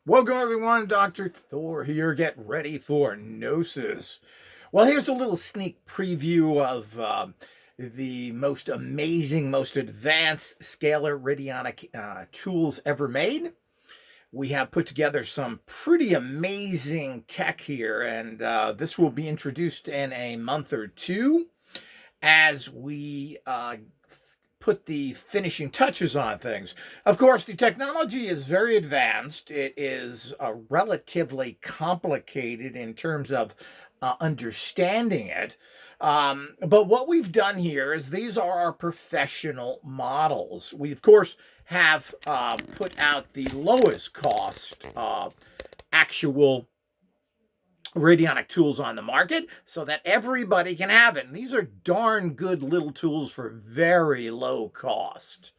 Welcome everyone, Dr. Thor here. Get ready for Gnosis. Well, here's a little sneak preview of the most amazing, most advanced Scalar Radionic tools ever made. We have put together some pretty amazing tech here, and this will be introduced in a month or two as we put the finishing touches on things. Of course, the technology is very advanced. It is relatively complicated in terms of understanding it. But what we've done here is these are our professional models. We, of course, have put out the lowest cost actual radionic tools on the market so that everybody can have it. And these are darn good little tools for very low cost.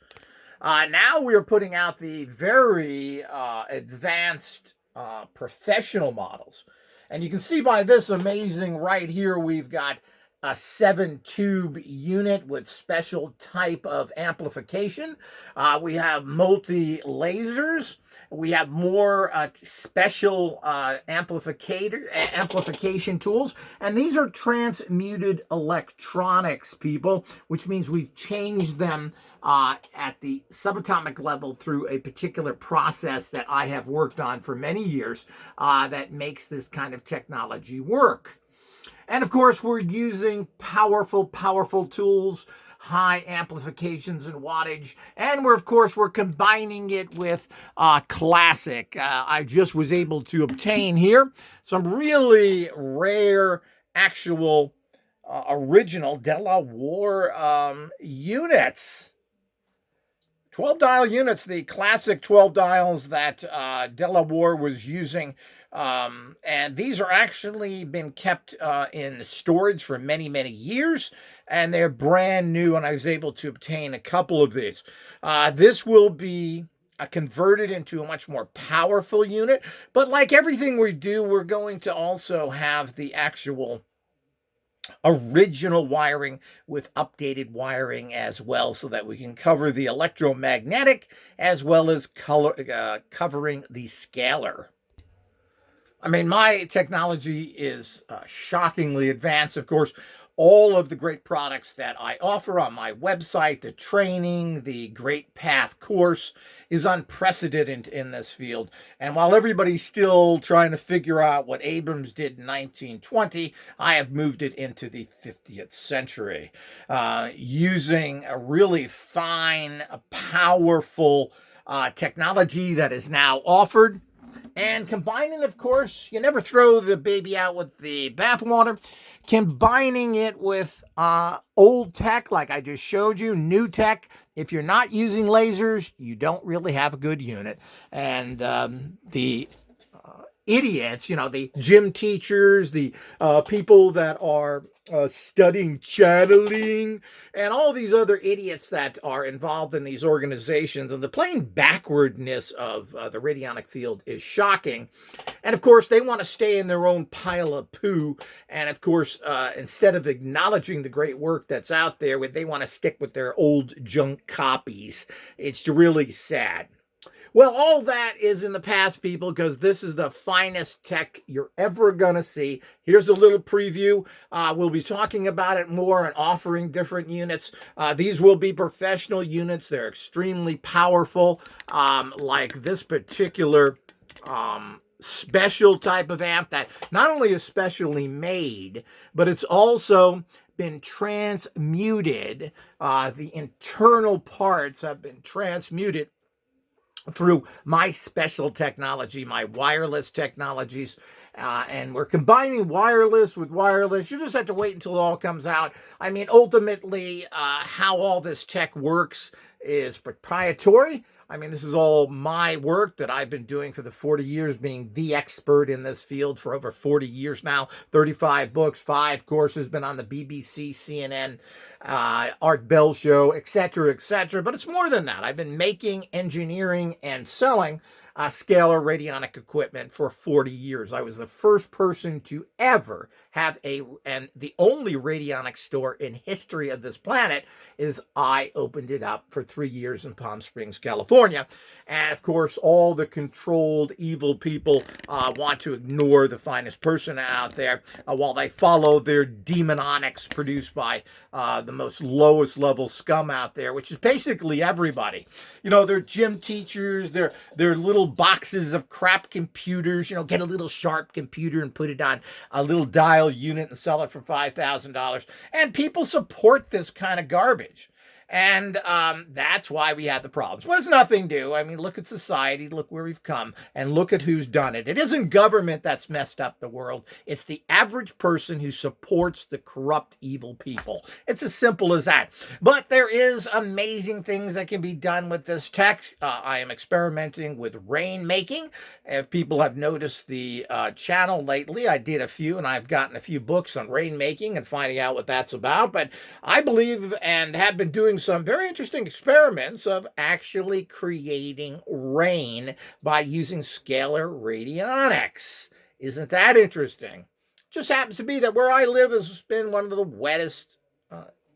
Now we're putting out the very advanced professional models. And you can see by this amazing right here, we've got a 7-tube unit with special type of amplification. We have multi-lasers. We have more special amplification tools. And these are transmuted electronics, people, which means we've changed them at the subatomic level through a particular process that I have worked on for many years that makes this kind of technology work. And of course, we're using powerful tools, high amplifications and wattage. And we're combining it with classic. I just was able to obtain here some really rare, actual, original Delaware units. 12-dial units, the classic 12 dials that Delaware was using. And these are actually been kept in storage for many, many years, and they're brand new, and I was able to obtain a couple of these. This will be converted into a much more powerful unit, but like everything we do, we're going to also have the actual original wiring with updated wiring as well, so that we can cover the electromagnetic as well as covering the scalar. I mean, my technology is shockingly advanced. Of course, all of the great products that I offer on my website, the training, the Great Path course is unprecedented in this field. And while everybody's still trying to figure out what Abrams did in 1920, I have moved it into the 50th century using a really fine, powerful technology that is now offered. And combining, of course, you never throw the baby out with the bathwater. Combining it with old tech, like I just showed you, new tech. If you're not using lasers, you don't really have a good unit. And the idiots, the gym teachers, the people that are studying channeling, and all these other idiots that are involved in these organizations, and the plain backwardness of the radionic field is shocking. And of course, they want to stay in their own pile of poo. And of course, instead of acknowledging the great work that's out there, they want to stick with their old junk copies. It's really sad. Well, all that is in the past, people, because this is the finest tech you're ever going to see. Here's a little preview. We'll be talking about it more and offering different units. These will be professional units. They're extremely powerful, like this particular special type of amp that not only is specially made, but it's also been transmuted. The internal parts have been transmuted through my special technology, my wireless technologies. And we're combining wireless with wireless. You just have to wait until it all comes out. I mean, ultimately, how all this tech works is proprietary. I mean, this is all my work that I've been doing for the 40 years, being the expert in this field for over 40 years now, 35 books, 5 courses, been on the BBC, CNN, Art Bell Show, etc., etc. But it's more than that. I've been making, engineering, and selling Scalar Radionic equipment for 40 years. I was the first person to ever have and the only radionic store in history of this planet is I opened it up for 3 years in Palm Springs, California. And of course, all the controlled evil people want to ignore the finest person out there while they follow their demonics produced by the most lowest level scum out there, which is basically everybody. You know, they're gym teachers, they're little boxes of crap computers. You know, get a little sharp computer and put it on a little dial unit and sell it for $5,000. And people support this kind of garbage. And that's why we had the problems. What does nothing do? I mean, look at society, look where we've come, and look at who's done it. It isn't government that's messed up the world. It's the average person who supports the corrupt, evil people. It's as simple as that. But there is amazing things that can be done with this tech. I am experimenting with rainmaking. If people have noticed the channel lately, I did a few, and I've gotten a few books on rainmaking and finding out what that's about. But I believe and have been doing some very interesting experiments of actually creating rain by using scalar radionics. Isn't that interesting? Just happens to be that where I live has been one of the wettest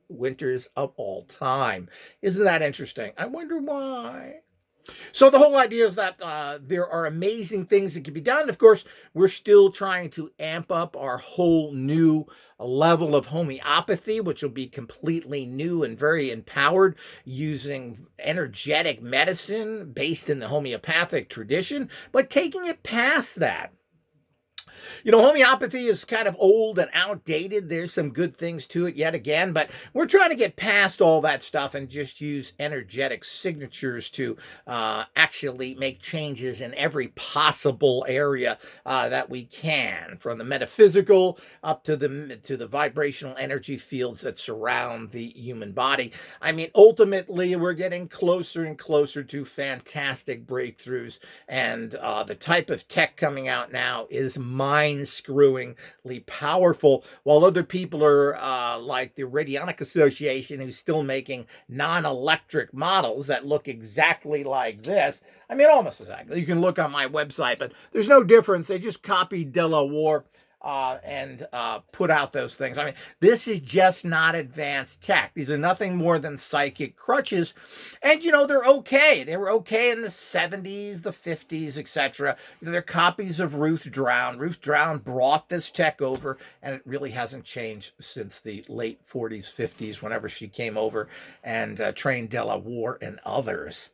winters of all time. Isn't that interesting? I wonder why. So the whole idea is that there are amazing things that can be done. Of course, we're still trying to amp up our whole new level of homeopathy, which will be completely new and very empowered using energetic medicine based in the homeopathic tradition, but taking it past that. You know, homeopathy is kind of old and outdated. There's some good things to it yet again, but we're trying to get past all that stuff and just use energetic signatures to actually make changes in every possible area that we can, from the metaphysical up to the vibrational energy fields that surround the human body. I mean, ultimately, we're getting closer and closer to fantastic breakthroughs, and the type of tech coming out now is mind-screwingly powerful, while other people are like the Radionic Association, who's still making non-electric models that look exactly like this. I mean, almost exactly. You can look on my website, but there's no difference. They just copied Delaware and put out those things. I mean, this is just not advanced tech. These are nothing more than psychic crutches. And, you know, they're okay. They were okay in the 70s, the 50s, etc. They're copies of Ruth Drown. Ruth Drown brought this tech over, and it really hasn't changed since the late 40s, 50s, whenever she came over and trained Delaware and others.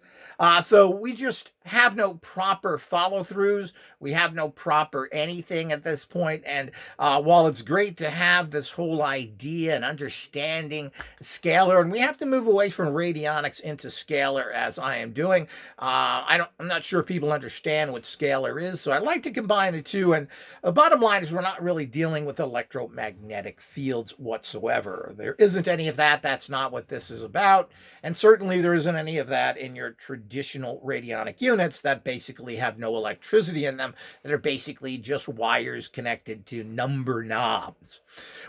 So we just have no proper follow-throughs. We have no proper anything at this point. And while it's great to have this whole idea and understanding scalar, and we have to move away from radionics into scalar, as I am doing. I'm not sure people understand what scalar is, so I like to combine the two. And the bottom line is we're not really dealing with electromagnetic fields whatsoever. There isn't any of that. That's not what this is about. And certainly there isn't any of that in your traditional radionic units that basically have no electricity in them, that are basically just wires connected to number knobs.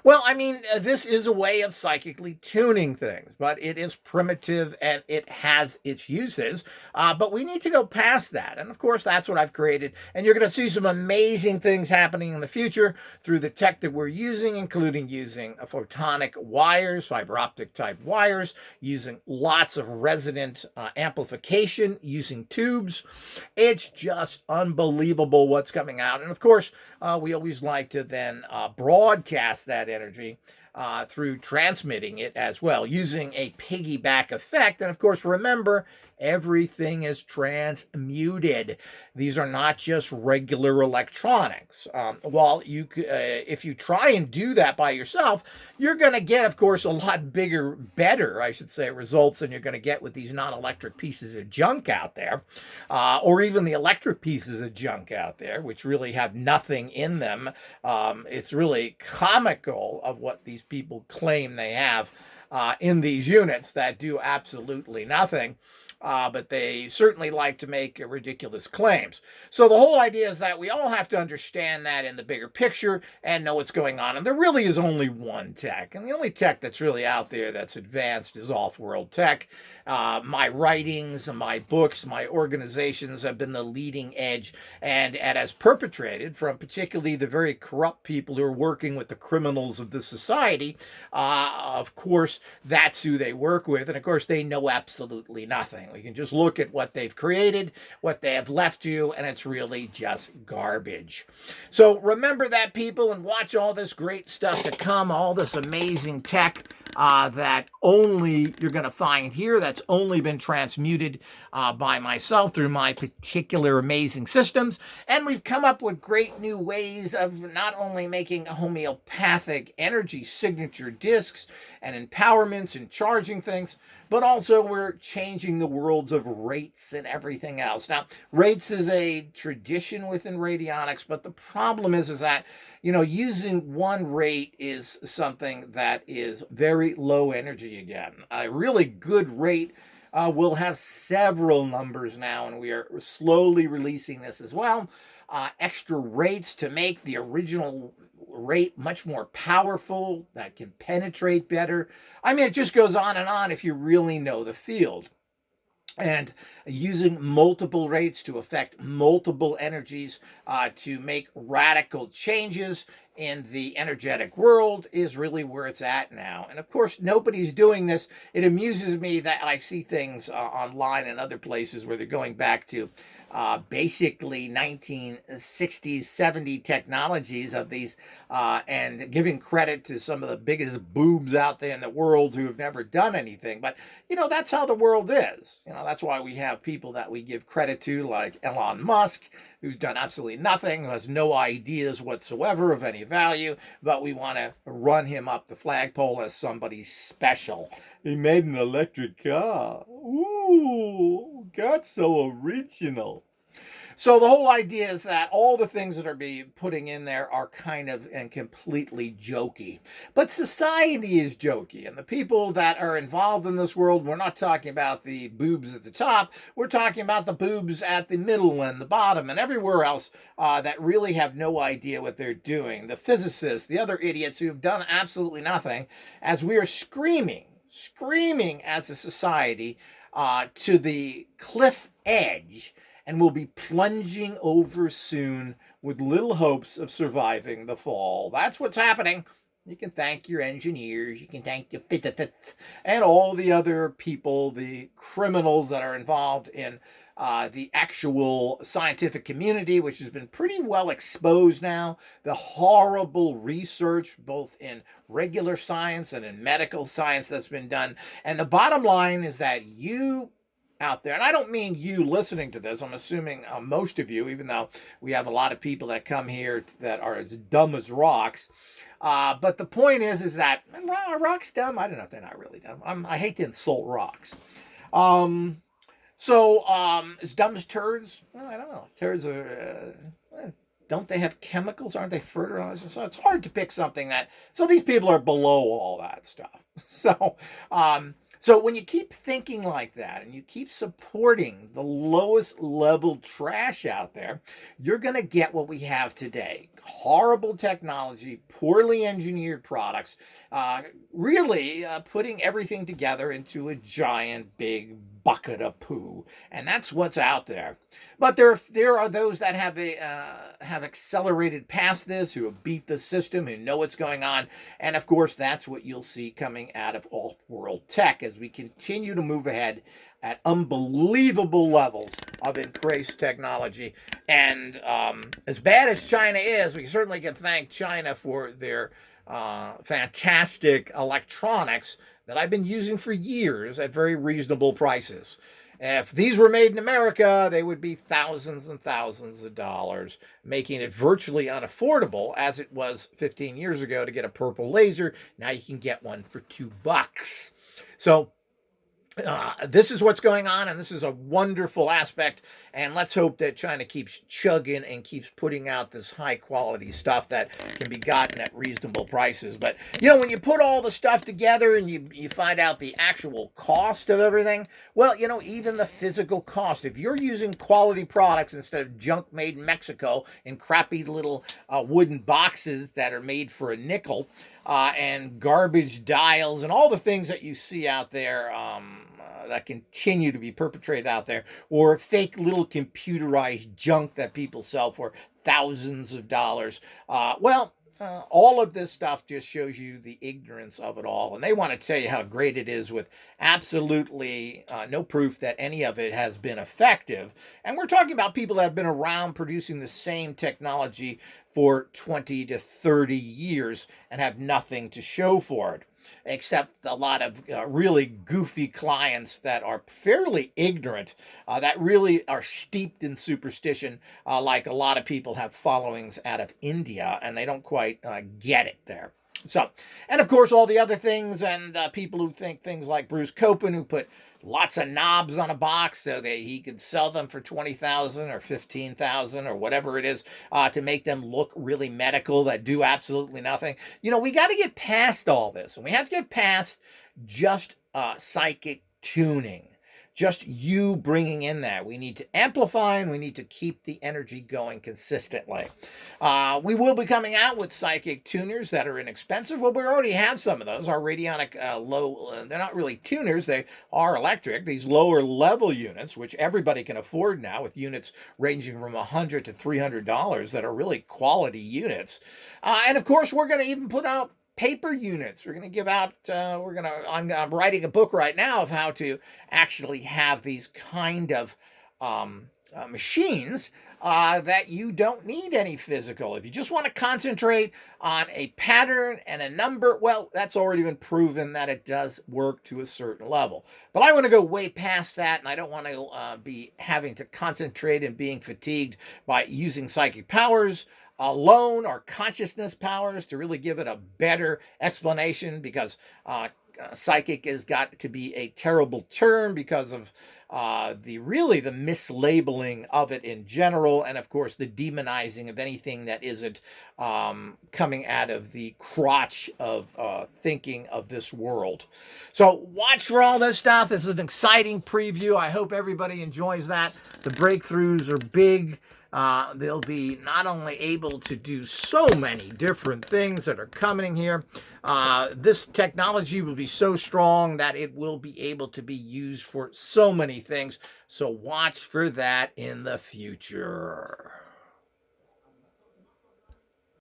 Well, I mean, this is a way of psychically tuning things, but it is primitive and it has its uses. But we need to go past that. And of course, that's what I've created. And you're going to see some amazing things happening in the future through the tech that we're using, including using photonic wires, fiber optic type wires, using lots of resonant amplification, using tubes. It's just unbelievable what's coming out. And of course, we always like to then broadcast that energy through transmitting it as well, using a piggyback effect. And of course, remember, everything is transmuted. These are not just regular electronics. While you, if you try and do that by yourself, you're going to get, of course, a lot better, I should say, results than you're going to get with these non-electric pieces of junk out there, or even the electric pieces of junk out there, which really have nothing in them. It's really comical of what these people claim they have in these units that do absolutely nothing. but they certainly like to make ridiculous claims. So the whole idea is that we all have to understand that in the bigger picture and know what's going on. And there really is only one tech, and the only tech that's really out there that's advanced is off-world tech. My writings, my books, my organizations have been the leading edge, and as perpetrated from particularly the very corrupt people who are working with the criminals of the society. Of course, that's who they work with, and of course, they know absolutely nothing. We can just look at what they've created, what they have left you, and it's really just garbage. So remember that, people, and watch all this great stuff to come, all this amazing tech that only you're going to find here, that's only been transmuted by myself through my particular amazing systems. And we've come up with great new ways of not only making homeopathic energy signature discs and empowerments and charging things, but also we're changing the worlds of rates and everything else. Now, rates is a tradition within radionics, but the problem is that, you know, using one rate is something that is very low energy again. A really good rate will have several numbers now, and we are slowly releasing this as well. Extra rates to make the original rate much more powerful, that can penetrate better. I mean, it just goes on if you really know the field. And using multiple rates to affect multiple energies to make radical changes in the energetic world is really where it's at now. And of course, nobody's doing this. It amuses me that I see things online and other places where they're going back to basically 1960s, 70 technologies of these and giving credit to some of the biggest boobs out there in the world who have never done anything. But, you know, that's how the world is. You know, that's why we have people that we give credit to, like Elon Musk, who's done absolutely nothing, who has no ideas whatsoever of any value, but we want to run him up the flagpole as somebody special. He made an electric car. Ooh, got so original. So the whole idea is that all the things that are being putting in there are kind of and completely jokey. But society is jokey, and the people that are involved in this world, we're not talking about the boobs at the top, we're talking about the boobs at the middle and the bottom and everywhere else that really have no idea what they're doing. The physicists, the other idiots who have done absolutely nothing, as we are screaming as a society to the cliff edge, and will be plunging over soon with little hopes of surviving the fall. That's what's happening. You can thank your engineers, you can thank your physicists, and all the other people, the criminals that are involved in the actual scientific community, which has been pretty well exposed now. The horrible research, both in regular science and in medical science, that's been done. And the bottom line is that you out there, and I don't mean you listening to this, I'm assuming most of you, even though we have a lot of people that come here that are as dumb as rocks. But the point is that are rocks dumb? I don't know if they're not really dumb. I hate to insult rocks. So, as dumb as turds? Well, I don't know. Turds are, don't they have chemicals? Aren't they fertilizers? So it's hard to pick something that, so these people are below all that stuff. So when you keep thinking like that and you keep supporting the lowest level trash out there, you're going to get what we have today. Horrible technology, poorly engineered products, really putting everything together into a giant big bucket of poo. And that's what's out there. But there are those that have accelerated past this, who have beat the system, who know what's going on. And of course, that's what you'll see coming out of off-world tech as we continue to move ahead at unbelievable levels of increased technology. And as bad as China is, we certainly can thank China for their fantastic electronics that I've been using for years at very reasonable prices. If these were made in America, they would be thousands and thousands of dollars, making it virtually unaffordable, as it was 15 years ago to get a purple laser. Now you can get one for $2. So This is what's going on, and this is a wonderful aspect. And let's hope that China keeps chugging and keeps putting out this high quality stuff that can be gotten at reasonable prices. But when you put all the stuff together and you find out the actual cost of everything, well, even the physical cost, if you're using quality products instead of junk made in Mexico in crappy little wooden boxes that are made for a nickel, and garbage dials and all the things that you see out there, that continue to be perpetrated out there, or fake little computerized junk that people sell for thousands of dollars. All of this stuff just shows you the ignorance of it all. And they want to tell you how great it is with absolutely no proof that any of it has been effective. And we're talking about people that have been around producing the same technology for 20 to 30 years and have nothing to show for it, except a lot of really goofy clients that are fairly ignorant, that really are steeped in superstition, like a lot of people have followings out of India, and they don't quite get it there. So, and of course, all the other things, and people who think things like Bruce Copen, who put lots of knobs on a box so that he could sell them for $20,000 or $15,000 or whatever it is, to make them look really medical, that do absolutely nothing. We got to get past all this, and we have to get past just psychic tuning. Just you bringing in that. We need to amplify, and we need to keep the energy going consistently. We will be coming out with psychic tuners that are inexpensive. Well, we already have some of those. Our radionic they're not really tuners. They are electric. These lower level units, which everybody can afford now, with units ranging from $100 to $300 that are really quality units. And of course, we're going to even put out paper units. We're going to give out, I'm writing a book right now of how to actually have these kind of machines that you don't need any physical. If you just want to concentrate on a pattern and a number, well, that's already been proven that it does work to a certain level. But I want to go way past that, and I don't want to be having to concentrate and being fatigued by using psychic powers alone, or consciousness powers, to really give it a better explanation, because psychic has got to be a terrible term because of the mislabeling of it in general, and of course the demonizing of anything that isn't coming out of the crotch of thinking of this world. So watch for all this stuff. This is an exciting preview. I hope everybody enjoys that. The breakthroughs are big. They'll be not only able to do so many different things that are coming here, this technology will be so strong that it will be able to be used for so many things. So watch for that in the future.